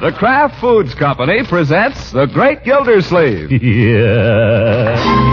The Kraft Foods Company presents The Great Gildersleeve. Yeah.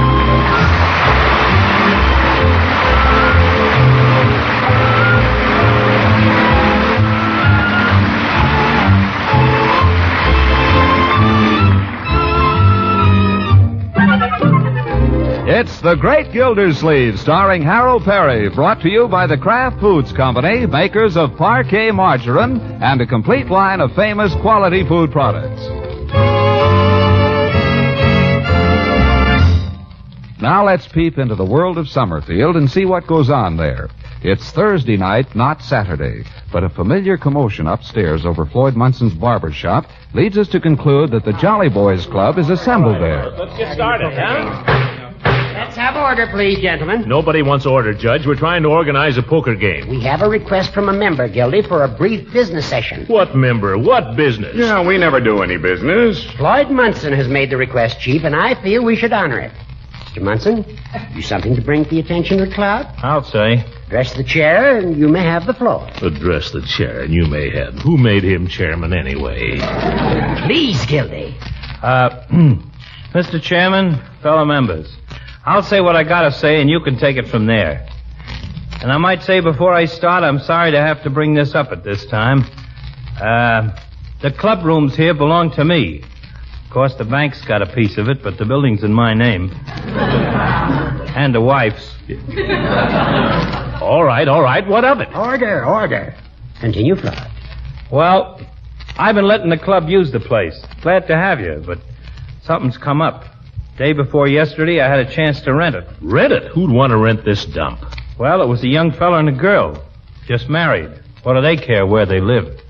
It's The Great Gildersleeve, starring Harold Peary, brought to you by the Kraft Foods Company, makers of Parquet Margarine and a complete line of famous quality food products. Now let's peep into the world of Summerfield and see what goes on there. It's Thursday night, not Saturday, but a familiar commotion upstairs over Floyd Munson's barber shop leads us to conclude that the Jolly Boys Club is assembled there. Let's get started, huh? Let's have order, please, gentlemen. Nobody wants order, Judge. We're trying to organize a poker game. We have a request from a member, Gildy, for a brief business session. What member? What business? Yeah, we never do any business. Floyd Munson has made the request, Chief, and I feel we should honor it. Mr. Munson, you something to bring to the attention of the club? I'll say. Address the chair, and you may have the floor. Address the chair, and you may have. Who made him chairman anyway? Please, Gildy. Mr. Chairman, fellow members, I'll say what I gotta say, and you can take it from there. And I might say before I start, I'm sorry to have to bring this up at this time. The club rooms here belong to me. Of course, the bank's got a piece of it, but the building's in my name. And the wife's. All right. What of it? Order. Continue, Floyd. Well, I've been letting the club use the place. Glad to have you, but something's come up. Day before yesterday, I had a chance to rent it. Rent it? Who'd want to rent this dump? Well, it was a young fella and a girl. Just married. What do they care where they live?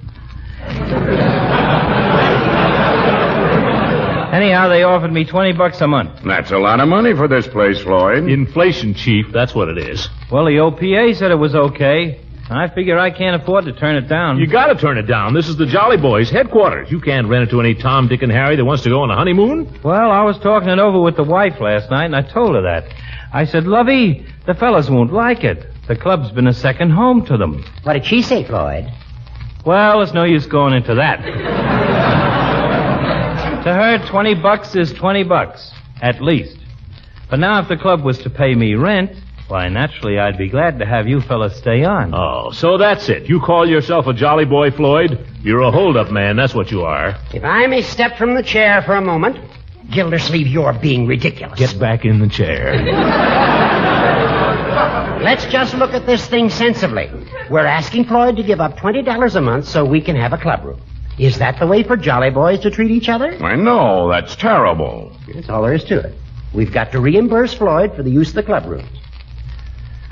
Anyhow, they offered me $20 a month. That's a lot of money for this place, Floyd. Inflation, Chief. That's what it is. Well, the OPA said it was okay. I figure I can't afford to turn it down. You gotta turn it down. This is the Jolly Boys' headquarters. You can't rent it to any Tom, Dick, and Harry that wants to go on a honeymoon. Well, I was talking it over with the wife last night, and I told her that. I said, Lovey, the fellas won't like it. The club's been a second home to them. What did she say, Floyd? Well, it's no use going into that. To her, $20 is $20, at least. But now if the club was to pay me rent, why, naturally, I'd be glad to have you fellas stay on. Oh, so that's it. You call yourself a Jolly Boy, Floyd? You're a hold-up man, that's what you are. If I may step from the chair for a moment. Gildersleeve, you're being ridiculous. Get back in the chair. Let's just look at this thing sensibly. We're asking Floyd to give up $20 a month so we can have a club room. Is that the way for Jolly Boys to treat each other? I know, that's terrible. That's all there is to it. We've got to reimburse Floyd for the use of the club rooms.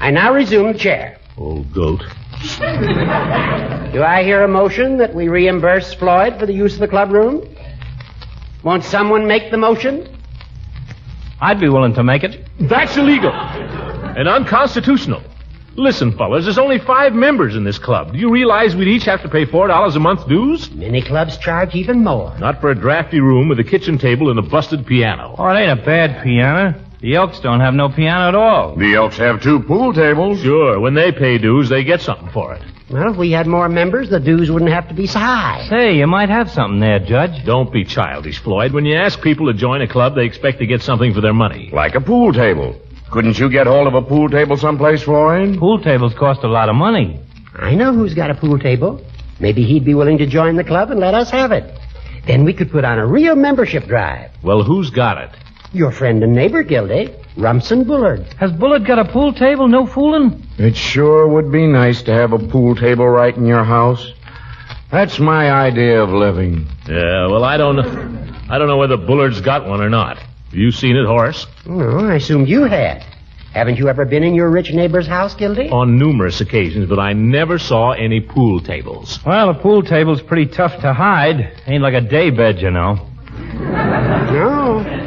I now resume the chair. Old goat. Do I hear a motion that we reimburse Floyd for the use of the club room? Won't someone make the motion? I'd be willing to make it. That's illegal and unconstitutional. Listen, fellas, there's only 5 members in this club. Do you realize we'd each have to pay $4 a month dues? Many clubs charge even more. Not for a drafty room with a kitchen table and a busted piano. Oh, it ain't a bad piano. The Elks don't have no piano at all. The Elks have 2 pool tables. Sure, when they pay dues, they get something for it. Well, if we had more members, the dues wouldn't have to be so high. Say, you might have something there, Judge. Don't be childish, Floyd. When you ask people to join a club, they expect to get something for their money. Like a pool table. Couldn't you get hold of a pool table someplace, Floyd? Pool tables cost a lot of money. I know who's got a pool table. Maybe he'd be willing to join the club and let us have it. Then we could put on a real membership drive. Well, who's got it? Your friend and neighbor, Gildy, Rumson Bullard. Has Bullard got a pool table? No fooling? It sure would be nice to have a pool table right in your house. That's my idea of living. Yeah, well, I don't know whether Bullard's got one or not. Have you seen it, Horace? Oh, I assumed you had. Haven't you ever been in your rich neighbor's house, Gildy? On numerous occasions, but I never saw any pool tables. Well, a pool table's pretty tough to hide. Ain't like a daybed, you know. No.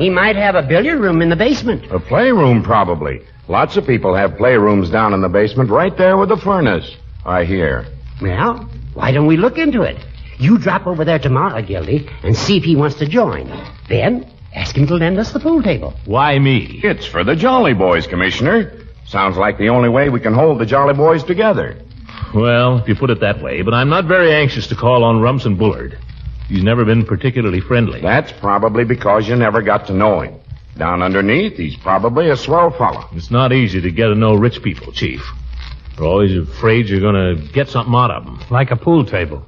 He might have a billiard room in the basement. A playroom, probably. Lots of people have playrooms down in the basement right there with the furnace, I hear. Well, why don't we look into it? You drop over there tomorrow, Gildy, and see if he wants to join. Then ask him to lend us the pool table. Why me? It's for the Jolly Boys, Commissioner. Sounds like the only way we can hold the Jolly Boys together. Well, if you put it that way, but I'm not very anxious to call on Rumson Bullard. He's never been particularly friendly. That's probably because you never got to know him. Down underneath, he's probably a swell fella. It's not easy to get to know rich people, Chief. They're always afraid you're going to get something out of them. Like a pool table.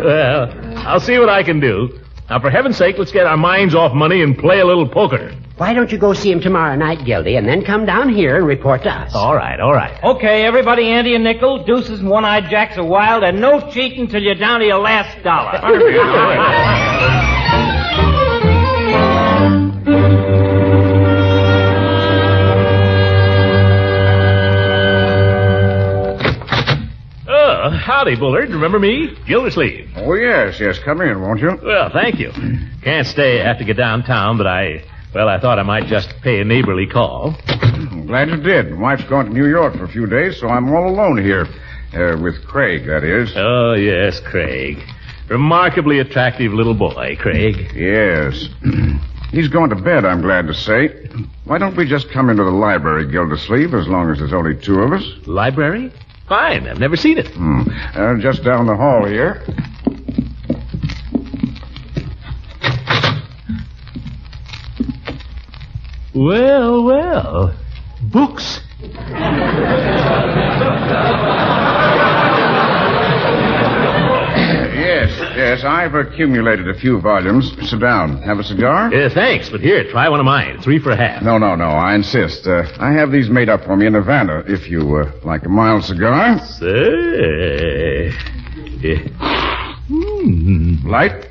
Well, I'll see what I can do. Now, for heaven's sake, let's get our minds off money and play a little poker. Why don't you go see him tomorrow night, Gildy, and then come down here and report to us? All right. Okay, everybody, ante a nickel, deuces and one-eyed jacks are wild, and no cheating till you're down to your last dollar. Howdy, Bullard. Remember me? Gildersleeve. Oh, yes. Come in, won't you? Well, thank you. Can't stay. I have to get downtown, but I thought I might just pay a neighborly call. I'm glad you did. Wife's gone to New York for a few days, so I'm all alone here. With Craig, that is. Oh, yes, Craig. Remarkably attractive little boy, Craig. Yes. He's gone to bed, I'm glad to say. Why don't we just come into the library, Gildersleeve, as long as there's only two of us? Library? Fine. I've never seen it. Just down the hall here. Well. Books. Yes, I've accumulated a few volumes. Sit down. Have a cigar? Thanks, but here, try one of mine. 3 for a half. No, I insist. I have these made up for me in Havana, if you like a mild cigar. Say. Light?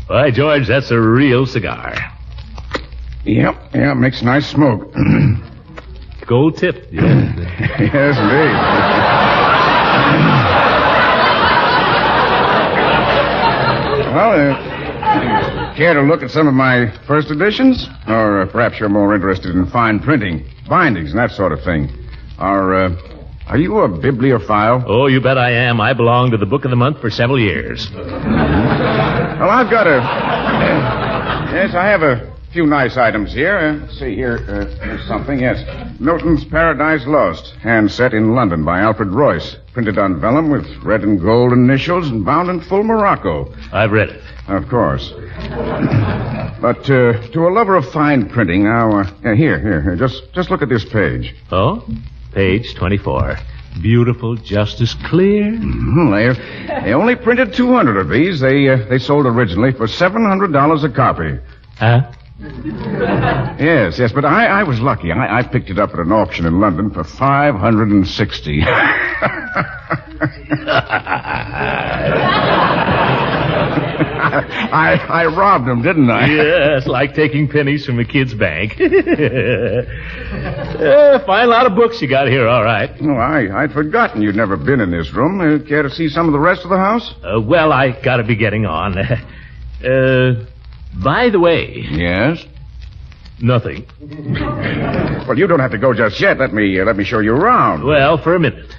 Why, George, that's a real cigar. Yep, makes nice smoke. Gold tip. Yes, indeed. Well, care to look at some of my first editions? Or perhaps you're more interested in fine printing, bindings, and that sort of thing. Are you a bibliophile? Oh, you bet I am. I belonged to the Book of the Month for several years. Well, I've got yes, I have a few nice items here. Let's see here. Here's something, yes. Milton's Paradise Lost, hand set in London by Alfred Royce. Printed on vellum with red and gold initials and bound in full Morocco. I've read it. Of course. But to a lover of fine printing, now, here. Just look at this page. Oh? Page 24. Beautiful, just as clear. They only printed 200 of these. They sold originally for $700 a copy. Huh? Yes, but I was lucky. I picked it up at an auction in London for $560. I robbed him, didn't I? Yes, like taking pennies from a kid's bank. Fine lot of books you got here, all right. Oh, I'd forgotten you'd never been in this room. Care to see some of the rest of the house? Well, I gotta be getting on. By the way... Yes? Nothing. Well, you don't have to go just yet. Let me show you around. Well, for a minute.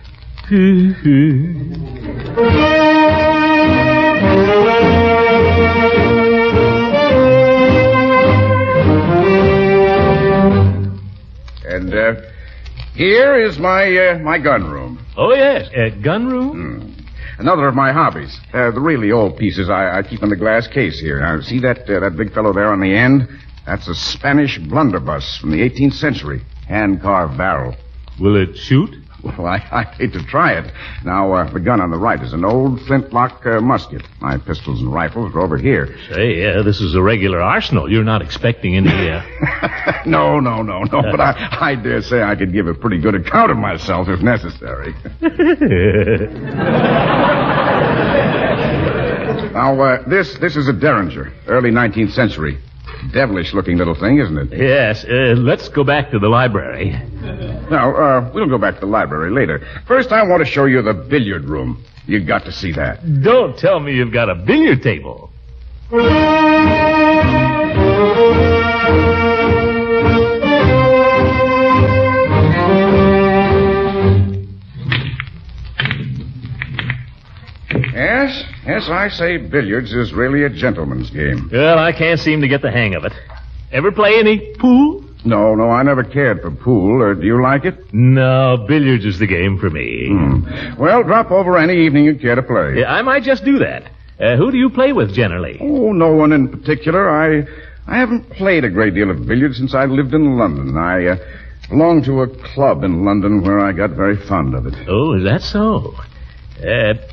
And here is my gun room. Oh, yes. Gun room? Another of my hobbies. The really old pieces I keep in the glass case here. Now, see that big fellow there on the end? That's a Spanish blunderbuss from the 18th century. Hand-carved barrel. Will it shoot? Well, I hate to try it. Now, the gun on the right is an old flintlock musket. My pistols and rifles are over here. Say, this is a regular arsenal. You're not expecting any... No. But I dare say I could give a pretty good account of myself if necessary. Now, this is a Derringer, early 19th century. Devilish-looking little thing, isn't it? Yes. Let's go back to the library. No, we'll go back to the library later. First, I want to show you the billiard room. You got to see that. Don't tell me you've got a billiard table. Yes, I say billiards is really a gentleman's game. Well, I can't seem to get the hang of it. Ever play any pool? No, I never cared for pool. Do you like it? No, billiards is the game for me. Well, drop over any evening you care to play. Yeah, I might just do that. Who do you play with generally? Oh, no one in particular. I haven't played a great deal of billiards since I lived in London. I belonged to a club in London where I got very fond of it. Oh, is that so?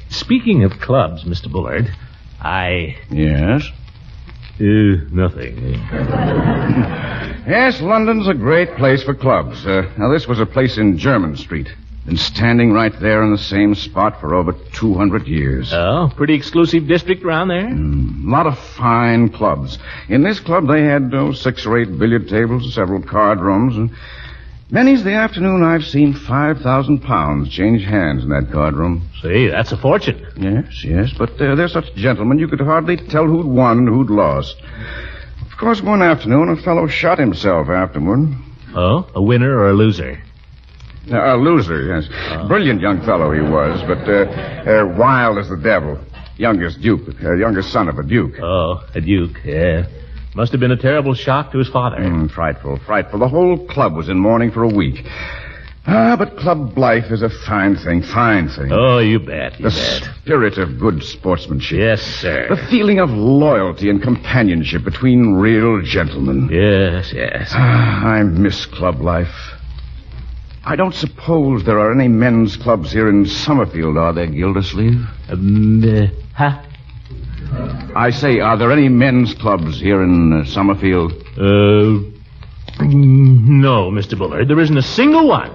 Speaking of clubs, Mr. Bullard, Yes? Nothing. Yes, London's a great place for clubs. Now, this was a place in Jermyn Street. Been standing right there in the same spot for over 200 years. Oh, pretty exclusive district around there? A lot of fine clubs. In this club, they had 6 or 8 billiard tables, several card rooms, and many's the afternoon I've seen £5,000 change hands in that card room. See, that's a fortune. Yes, but they're such gentlemen you could hardly tell who'd won and who'd lost. Of course, one afternoon, a fellow shot himself afterward. Oh, a winner or a loser? A loser, yes. Brilliant young fellow he was, but wild as the devil. Youngest son of a duke. Oh, a duke, yeah. Must have been a terrible shock to his father. Frightful. The whole club was in mourning for a week. But club life is a fine thing. Oh, you bet. The spirit of good sportsmanship. Yes, sir. The feeling of loyalty and companionship between real gentlemen. Yes. I miss club life. I don't suppose there are any men's clubs here in Summerfield, are there, Gildersleeve? Huh? I say, are there any men's clubs here in Summerfield? No, Mr. Bullard. There isn't a single one.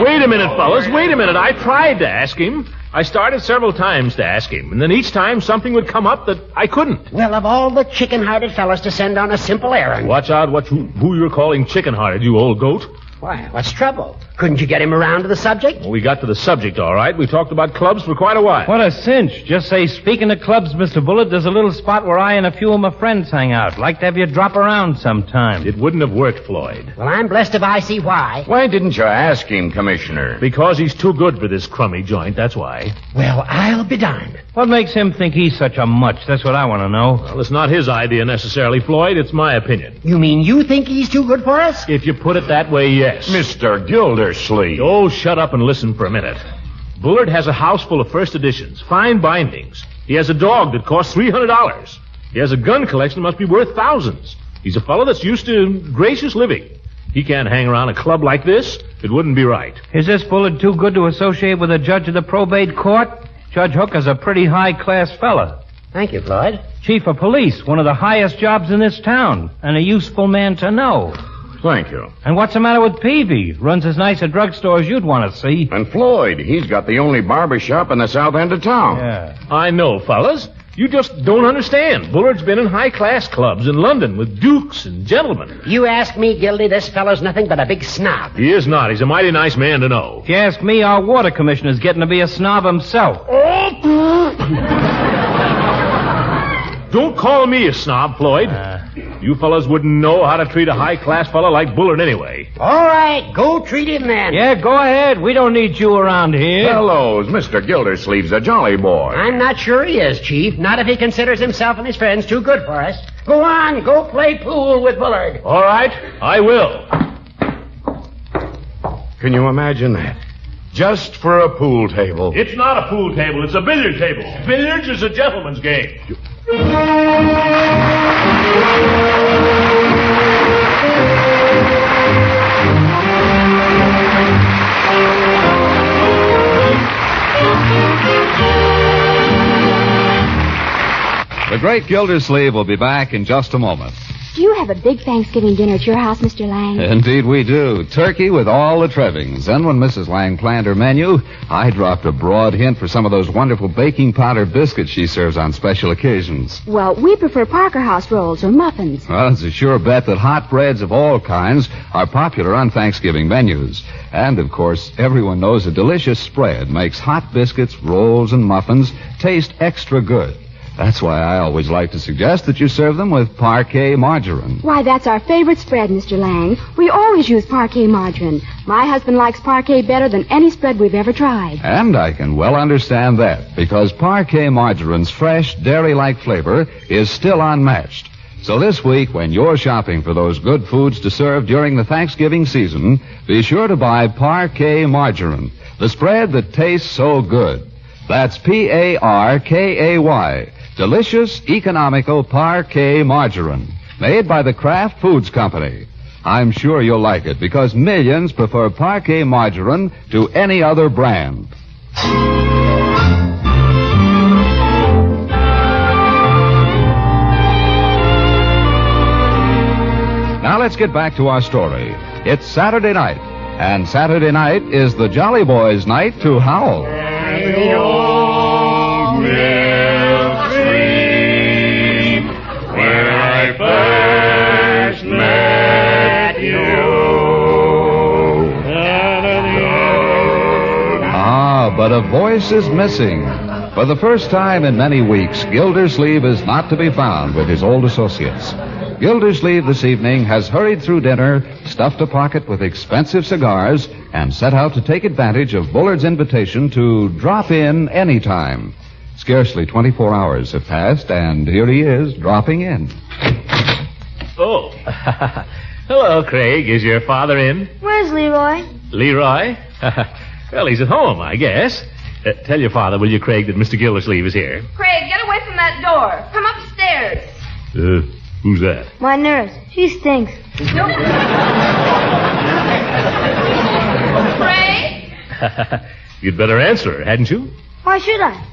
Wait a minute, fellas. Wait a minute. I tried to ask him. I started several times to ask him, and then each time something would come up that I couldn't. Well, of all the chicken-hearted fellas to send on a simple errand. Watch out who you're calling chicken-hearted, you old goat. Why, what's trouble? Couldn't you get him around to the subject? Well, we got to the subject, all right. We talked about clubs for quite a while. What a cinch. Just say, speaking of clubs, Mr. Bullard, there's a little spot where I and a few of my friends hang out. Like to have you drop around sometime. It wouldn't have worked, Floyd. Well, I'm blessed if I see why. Why didn't you ask him, Commissioner? Because he's too good for this crummy joint, that's why. Well, I'll be darned. What makes him think he's such a much? That's what I want to know. Well, it's not his idea necessarily, Floyd. It's my opinion. You mean you think he's too good for us? If you put it that way, yes. Mr. Gildersleeve. Oh, shut up and listen for a minute. Bullard has a house full of first editions, fine bindings. He has a dog that costs $300. He has a gun collection that must be worth thousands. He's a fellow that's used to gracious living. He can't hang around a club like this. It wouldn't be right. Is this Bullard too good to associate with a judge of the probate court? Judge Hooker's a pretty high-class fella. Thank you, Floyd. Chief of police, one of the highest jobs in this town, and a useful man to know. Thank you. And what's the matter with Peavy? Runs as nice a drugstore as you'd want to see. And Floyd, he's got the only barber shop in the south end of town. Yeah. I know, fellas. You just don't understand. Bullard's been in high-class clubs in London with dukes and gentlemen. You ask me, Gildy, this fellow's nothing but a big snob. He is not. He's a mighty nice man to know. If you ask me, our water commissioner's getting to be a snob himself. Don't call me a snob, Floyd. You fellas wouldn't know how to treat a high-class fella like Bullard anyway. All right, go treat him then. Yeah, go ahead. We don't need you around here. Hello's Mr. Gildersleeve's a jolly boy. I'm not sure he is, Chief. Not if he considers himself and his friends too good for us. Go on, go play pool with Bullard. All right, I will. Can you imagine that? Just for a pool table. It's not a pool table. It's a billiard table. Billiards is a gentleman's game. The Great Gildersleeve will be back in just a moment. Do you have a big Thanksgiving dinner at your house, Mr. Lang? Indeed we do. Turkey with all the trimmings. Then when Mrs. Lang planned her menu, I dropped a broad hint for some of those wonderful baking powder biscuits she serves on special occasions. Well, we prefer Parker House rolls or muffins. Well, it's a sure bet that hot breads of all kinds are popular on Thanksgiving menus. And, of course, everyone knows a delicious spread makes hot biscuits, rolls, and muffins taste extra good. That's why I always like to suggest that you serve them with parquet margarine. Why, that's our favorite spread, Mr. Lang. We always use parquet margarine. My husband likes parquet better than any spread we've ever tried. And I can well understand that, because parquet margarine's fresh, dairy-like flavor is still unmatched. So this week, when you're shopping for those good foods to serve during the Thanksgiving season, be sure to buy parquet margarine, the spread that tastes so good. That's Parkay. Delicious, economical parquet margarine, made by the Kraft Foods Company. I'm sure you'll like it, because millions prefer parquet margarine to any other brand. Now let's get back to our story. It's Saturday night, and Saturday night is the Jolly Boys' night to howl. First met you. But a voice is missing. For the first time in many weeks, Gildersleeve is not to be found with his old associates. Gildersleeve this evening has hurried through dinner, stuffed a pocket with expensive cigars, and set out to take advantage of Bullard's invitation to drop in any time. Scarcely 24 hours have passed, and here he is, dropping in. Oh. Hello, Craig. Is your father in? Where's Leroy? Leroy? Well, he's at home, I guess. Tell your father, will you, Craig, that Mr. Gildersleeve is here? Craig, get away from that door. Come upstairs. Who's that? My nurse. She stinks. Craig? You'd better answer her, hadn't you? Why should I?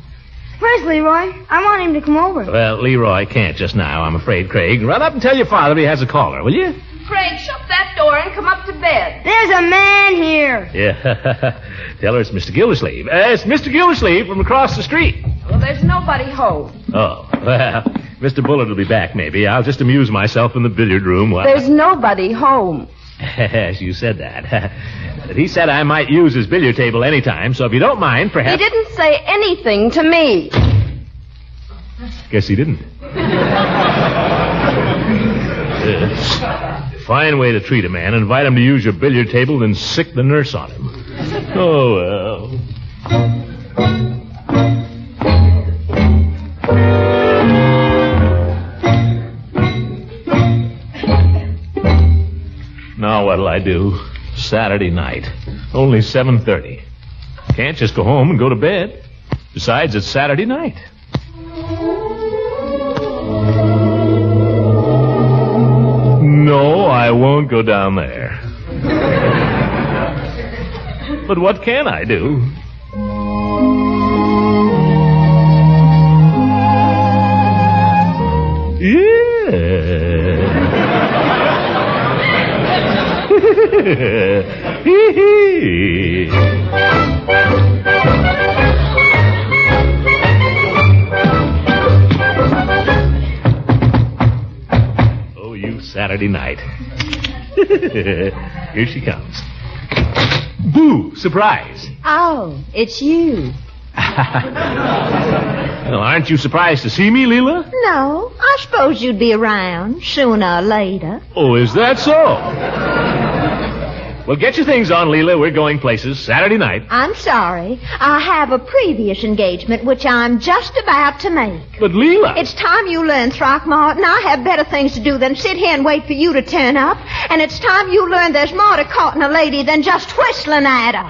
Where's Leroy? I want him to come over. Well, Leroy can't just now, I'm afraid, Craig. Run up and tell your father he has a caller, will you? Craig, shut that door and come up to bed. There's a man here. Yeah. Tell her it's Mr. Gildersleeve. It's Mr. Gildersleeve from across the street. Well, there's nobody home. Oh, well, Mr. Bullard will be back, maybe. I'll just amuse myself in the billiard room while... There's nobody home. Yes, you said that. But he said I might use his billiard table anytime, so if you don't mind, perhaps... He didn't say anything to me. Guess he didn't. Fine way to treat a man. Invite him to use your billiard table, then sick the nurse on him. Oh, well. Now what'll I do? Saturday night. Only 7:30. Can't just go home and go to bed. Besides, it's Saturday night. No, I won't go down there. But what can I do? Oh, you Saturday night. Here she comes. Boo! Surprise! Oh, it's you. Well, aren't you surprised to see me, Leela? No, I suppose you'd be around sooner or later. Oh, is that so? Well, get your things on, Leela. We're going places Saturday night. I'm sorry. I have a previous engagement which I'm just about to make. But, Leela... It's time you learn, Throckmorton. I have better things to do than sit here and wait for you to turn up. And it's time you learn there's more to courting a lady than just whistling at her.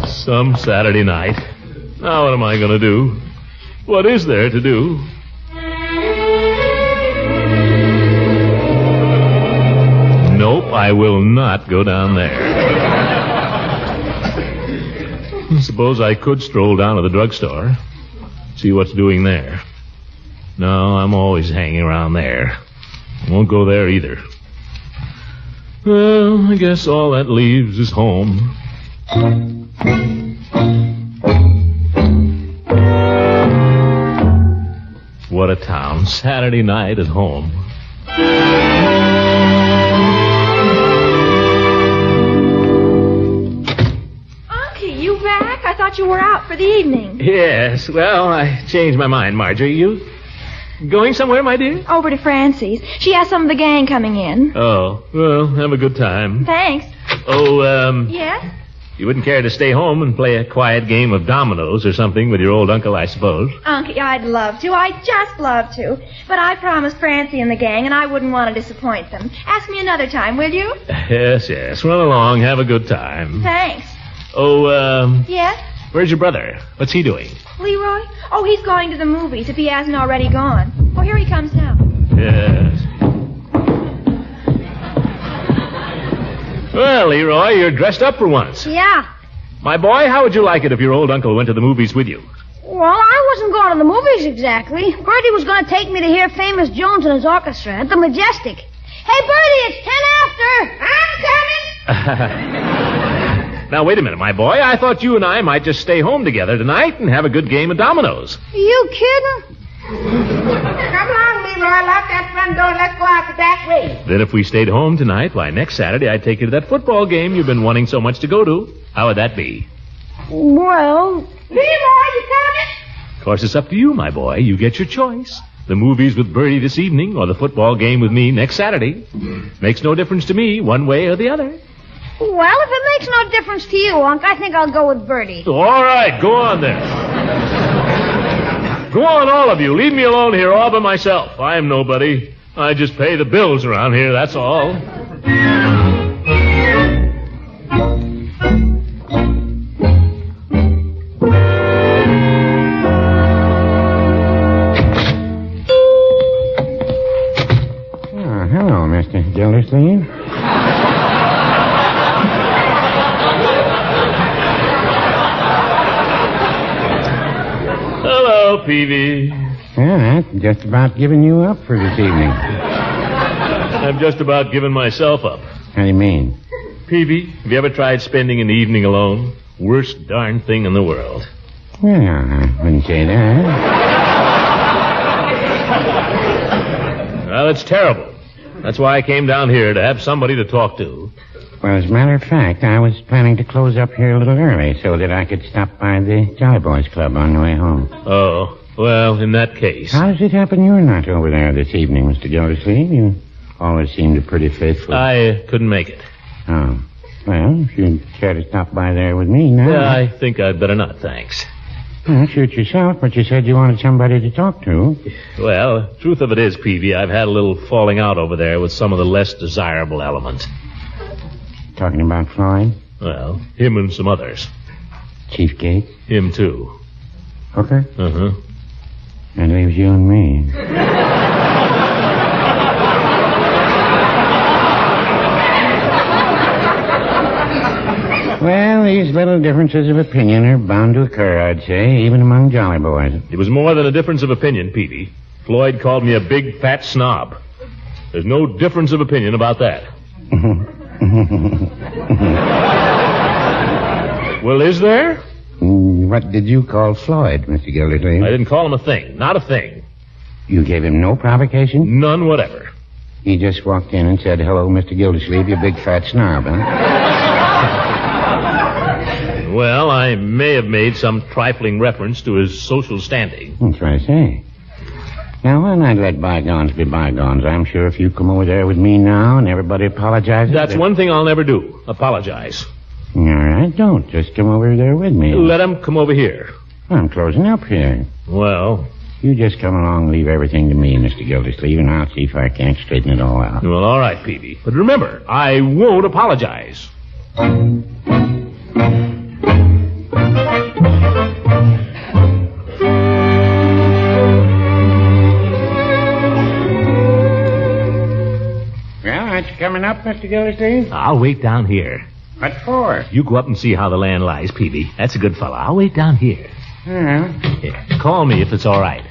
Some Saturday night. Now what am I going to do? What is there to do? Nope, I will not go down there. Suppose I could stroll down to the drugstore, see what's doing there. No, I'm always hanging around there. I won't go there either. Well, I guess all that leaves is home. What a town. Saturday night at home. thought you were out for the evening. Yes, well, I changed my mind, Marjorie. You going somewhere, my dear? Over to Francie's. She has some of the gang coming in. Oh, well, have a good time. Thanks. Oh, Yes? you wouldn't care to stay home and play a quiet game of dominoes or something with your old uncle, I suppose? Unky, I'd love to. I'd just love to. But I promised Francie and the gang, and I wouldn't want to disappoint them. Ask me another time, will you? Yes, yes. Run along. Have a good time. Thanks. Oh, Yes? where's your brother? What's he doing? Leroy? Oh, he's going to the movies if he hasn't already gone. Oh, here he comes now. Yes. Well, Leroy, you're dressed up for once. Yeah. My boy, how would you like it if your old uncle went to the movies with you? Well, I wasn't going to the movies exactly. Bertie was going to take me to hear Famous Jones and his orchestra at the Majestic. Hey, Bertie, it's 10 after. I'm coming. Now, wait a minute, my boy. I thought you and I might just stay home together tonight and have a good game of dominoes. Are you kidding? Come along, Leroy. Lock that front door and let's go out the back way. Then if we stayed home tonight, why, next Saturday I'd take you to that football game you've been wanting so much to go to. How would that be? Well... Leroy, you coming? Of course, it's up to you, my boy. You get your choice. The movies with Bertie this evening or the football game with me next Saturday. Makes no difference to me, one way or the other. Well, if it makes no difference to you, Unc, I think I'll go with Bertie. All right, go on then. Go on, all of you. Leave me alone here all by myself. I'm nobody. I just pay the bills around here, that's all. Oh, hello, Mr. Gildersleeve. Hello, Peavy. Yeah, that's just about giving you up for this evening. I'm just about giving myself up. How do you mean? Peavy, have you ever tried spending an evening alone? Worst darn thing in the world. Well, I wouldn't say that. Well, it's terrible. That's why I came down here, to have somebody to talk to. Well, as a matter of fact, I was planning to close up here a little early so that I could stop by the Jolly Boys Club on the way home. Oh, well, in that case. How does it happen you're not over there this evening, Mr. Gildersleeve? You always seemed pretty faithful. I couldn't make it. Oh. Well, if you'd care to stop by there with me now. Yeah, I think I'd better not, thanks. Well, shoot yourself, but you said you wanted somebody to talk to. Well, truth of it is, Peavy, I've had a little falling out over there with some of the less desirable elements. Talking about Floyd? Well, him and some others. Chief Gates? Him, too. Hooker? Uh-huh. That leaves you and me. Well, these little differences of opinion are bound to occur, I'd say, even among Jolly Boys. It was more than a difference of opinion, Peavy. Floyd called me a big, fat snob. There's no difference of opinion about that. Well, is there? What did you call Floyd, Mr. Gildersleeve? I didn't call him a thing. Not a thing. You gave him no provocation? None whatever. He just walked in and said, "Hello, Mr. Gildersleeve, you big fat snob, huh?" Well, I may have made some trifling reference to his social standing. That's what I say. Now, why not let bygones be bygones? I'm sure if you come over there with me now and everybody apologizes... That's one thing I'll never do. Apologize. All right, don't. Just come over there with me. Let him come over here. I'm closing up here. Well... You just come along and leave everything to me, Mr. Gildersleeve, and I'll see if I can't straighten it all out. Well, all right, Peavy. But remember, I won't apologize. Well, aren't you coming up, Mr. Gildersleeve? I'll wait down here. What for? You go up and see how the land lies, Peavy. That's a good fellow. I'll wait down here. Well. Here, call me if it's all right.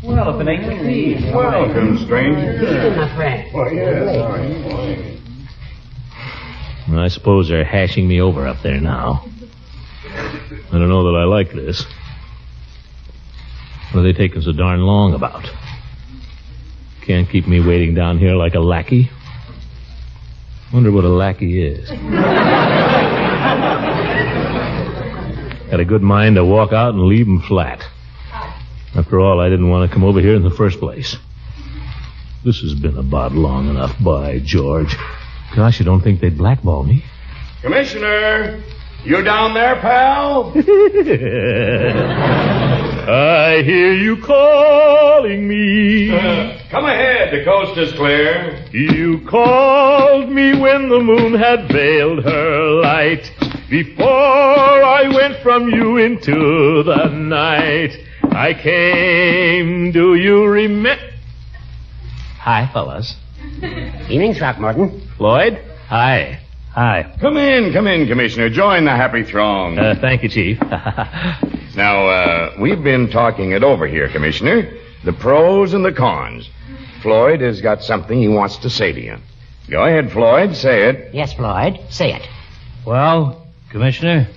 Well, if it ain't the thief. Welcome, stranger. My friend. Oh, yes. I suppose they're hashing me over up there now. I don't know that I like this. What are they taking so darn long about? Can't keep me waiting down here like a lackey. Wonder what a lackey is. Got a good mind to walk out and leave him flat. After all, I didn't want to come over here in the first place. This has been about long enough, by George. Gosh, you don't think they'd blackball me? Commissioner, you down there, pal? I hear you calling me. Come ahead, the coast is clear. You called me when the moon had veiled her light. Before I went from you into the night, I came, do you remember? Hi, fellas. Evening, Throckmorton. Floyd? Hi. Hi. Come in, Commissioner. Join the happy throng. Thank you, Chief. Now, we've been talking it over here, Commissioner. The pros and the cons. Floyd has got something he wants to say to you. Go ahead, Floyd. Say it. Yes, Floyd. Say it. Well, Commissioner,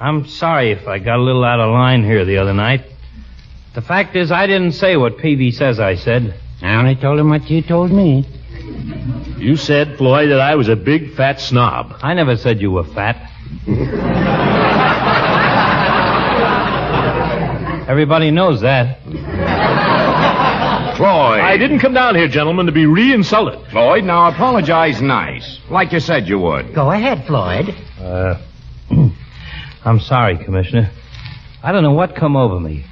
I'm sorry if I got a little out of line here the other night. The fact is, I didn't say what Peavy says I said. I only told him what you told me. You said, Floyd, that I was a big fat snob. I never said you were fat. Everybody knows that. Floyd. I didn't come down here, gentlemen, to be re-insulted. Floyd, now apologize nice, like you said you would. Go ahead, Floyd. I'm sorry, Commissioner. I don't know what come over me.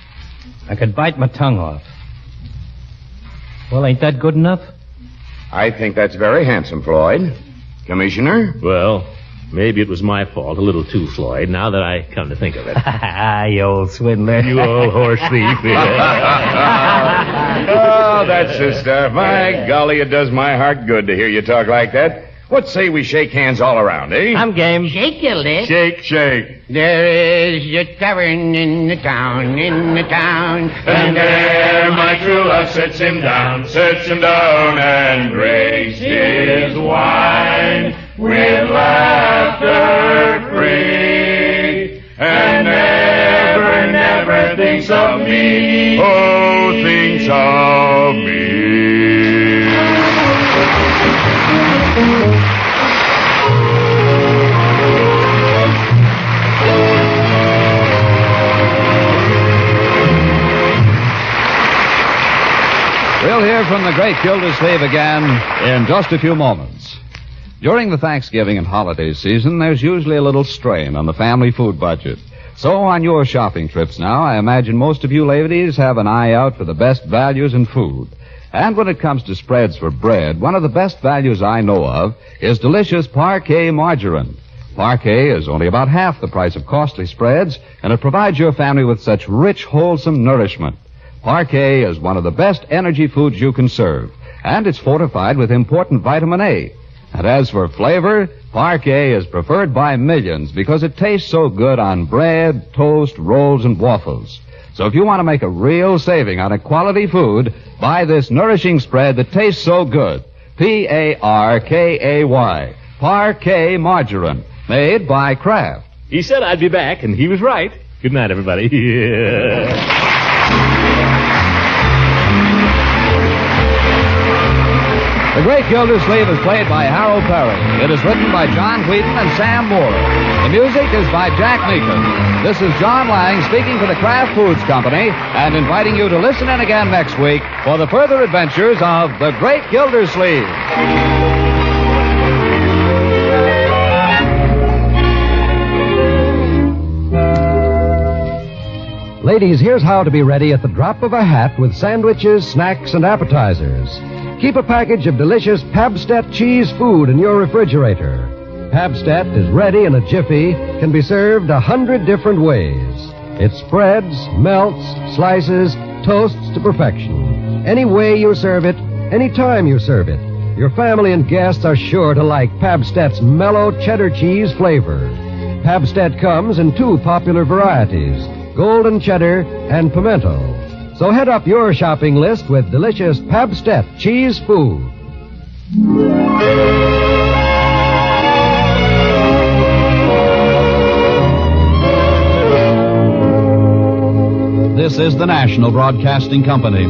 I could bite my tongue off. Well, ain't that good enough? I think that's very handsome, Floyd. Commissioner? Well, maybe it was my fault a little too, Floyd, now that I come to think of it. You old swindler. You old horse thief. Oh, that's the stuff. My golly, it does my heart good to hear you talk like that. What say we shake hands all around, eh? I'm game. Shake, Gildy. Shake, shake. There is a tavern in the town, And there my true love sits him down, and breaks his wine with laughter free, and never thinks of me. Oh, thinks of me. We'll hear from the Great Gildersleeve again in just a few moments. During the Thanksgiving and holiday season, there's usually a little strain on the family food budget. So on your shopping trips now, I imagine most of you ladies have an eye out for the best values in food. And when it comes to spreads for bread, one of the best values I know of is delicious Parquet margarine. Parquet is only about half the price of costly spreads, and it provides your family with such rich, wholesome nourishment. Parquet is one of the best energy foods you can serve, and it's fortified with important vitamin A. And as for flavor, Parquet is preferred by millions because it tastes so good on bread, toast, rolls, and waffles. So if you want to make a real saving on a quality food, buy this nourishing spread that tastes so good. Parkay. Parquet margarine, made by Kraft. He said I'd be back, and he was right. Good night, everybody. The Great Gildersleeve is played by Harold Peary. It is written by John Wheaton and Sam Moore. The music is by Jack Meekin. This is John Lang speaking for the Kraft Foods Company and inviting you to listen in again next week for the further adventures of the Great Gildersleeve. Ladies, here's how to be ready at the drop of a hat with sandwiches, snacks, and appetizers. Keep a package of delicious Pabstet cheese food in your refrigerator. Pabstet is ready in a jiffy, can be served 100 different ways. It spreads, melts, slices, toasts to perfection. Any way you serve it, any time you serve it, your family and guests are sure to like Pabstet's mellow cheddar cheese flavor. Pabstet comes in two popular varieties, golden cheddar and pimento. So head up your shopping list with delicious Pabstet cheese food. This is the National Broadcasting Company.